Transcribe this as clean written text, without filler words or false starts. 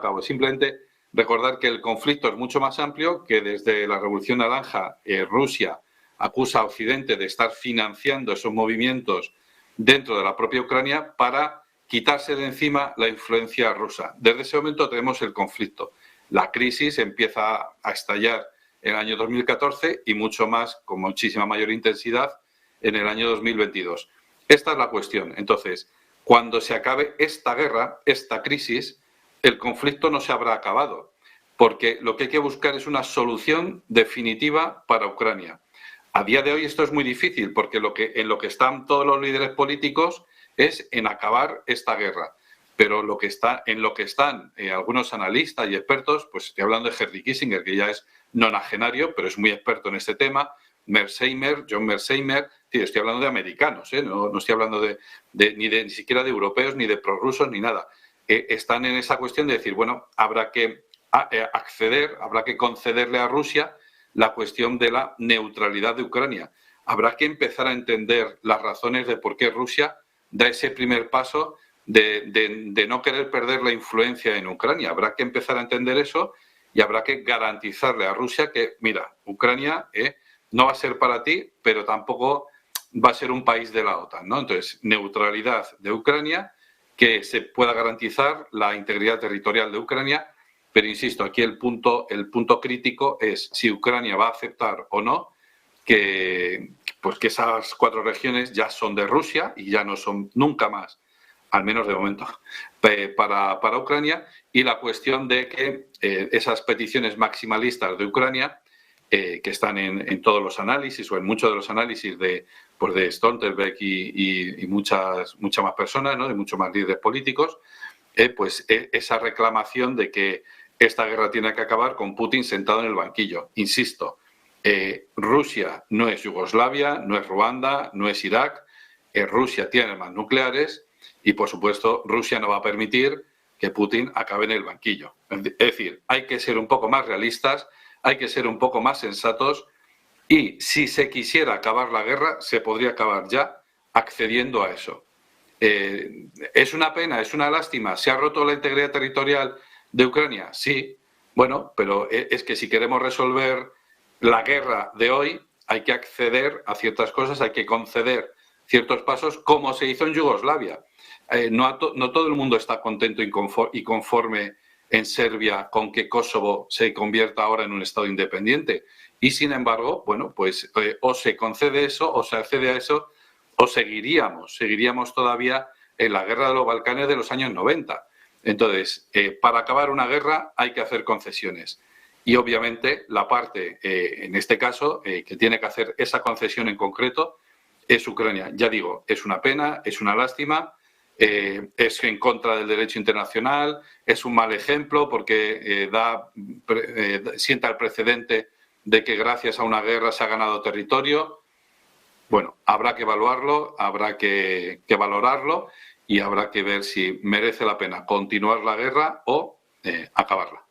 cabo. Simplemente recordar que el conflicto es mucho más amplio, que desde la Revolución Naranja Rusia acusa a Occidente de estar financiando esos movimientos dentro de la propia Ucrania para quitarse de encima la influencia rusa. Desde ese momento tenemos el conflicto. La crisis empieza a estallar en el año 2014 y mucho más, con muchísima mayor intensidad, en el año 2022. Esta es la cuestión. Entonces, cuando se acabe esta guerra, esta crisis, el conflicto no se habrá acabado, porque lo que hay que buscar es una solución definitiva para Ucrania. A día de hoy esto es muy difícil, porque en lo que están todos los líderes políticos es en acabar esta guerra. Pero en lo que están algunos analistas y expertos, pues estoy hablando de Henry Kissinger, que ya es nonagenario, pero es muy experto en este tema, John Mearsheimer, estoy hablando de americanos, no estoy hablando ni siquiera de europeos, ni de prorrusos, ni nada. Están en esa cuestión de decir, bueno, habrá que habrá que concederle a Rusia la cuestión de la neutralidad de Ucrania. Habrá que empezar a entender las razones de por qué Rusia da ese primer paso de no querer perder la influencia en Ucrania. Habrá que empezar a entender eso y habrá que garantizarle a Rusia que, mira, Ucrania no va a ser para ti, pero tampoco va a ser un país de la OTAN, ¿no? Entonces, neutralidad de Ucrania, que se pueda garantizar la integridad territorial de Ucrania, pero insisto, aquí el punto crítico es si Ucrania va a aceptar o no que esas 4 regiones ya son de Rusia y ya no son nunca más, al menos de momento, para Ucrania, y la cuestión de que esas peticiones maximalistas de Ucrania, que están en todos los análisis o en muchos de los análisis de Stoltenberg y muchas más personas, ¿no?, de muchos más líderes políticos, esa reclamación de que esta guerra tiene que acabar con Putin sentado en el banquillo. Insisto, Rusia no es Yugoslavia, no es Ruanda, no es Irak. Rusia tiene armas nucleares y, por supuesto, Rusia no va a permitir que Putin acabe en el banquillo. Es decir, hay que ser un poco más realistas, hay que ser un poco más sensatos y, si se quisiera acabar la guerra, se podría acabar ya accediendo a eso. ¿Es una pena? ¿Es una lástima? ¿Se ha roto la integridad territorial de Ucrania? Sí. Bueno, pero es que si queremos resolver la guerra de hoy, hay que acceder a ciertas cosas, hay que conceder ciertos pasos, como se hizo en Yugoslavia. No todo el mundo está contento y conforme en Serbia con que Kosovo se convierta ahora en un Estado independiente. Y, sin embargo, bueno, pues o se concede eso o se accede a eso, o seguiríamos todavía en la guerra de los Balcanes de los años 90. Entonces, para acabar una guerra hay que hacer concesiones. Y, obviamente, la parte, en este caso, que tiene que hacer esa concesión en concreto es Ucrania. Ya digo, es una pena, es una lástima, es en contra del derecho internacional, es un mal ejemplo porque sienta el precedente de que gracias a una guerra se ha ganado territorio. Bueno, habrá que evaluarlo, habrá que valorarlo y habrá que ver si merece la pena continuar la guerra o acabarla.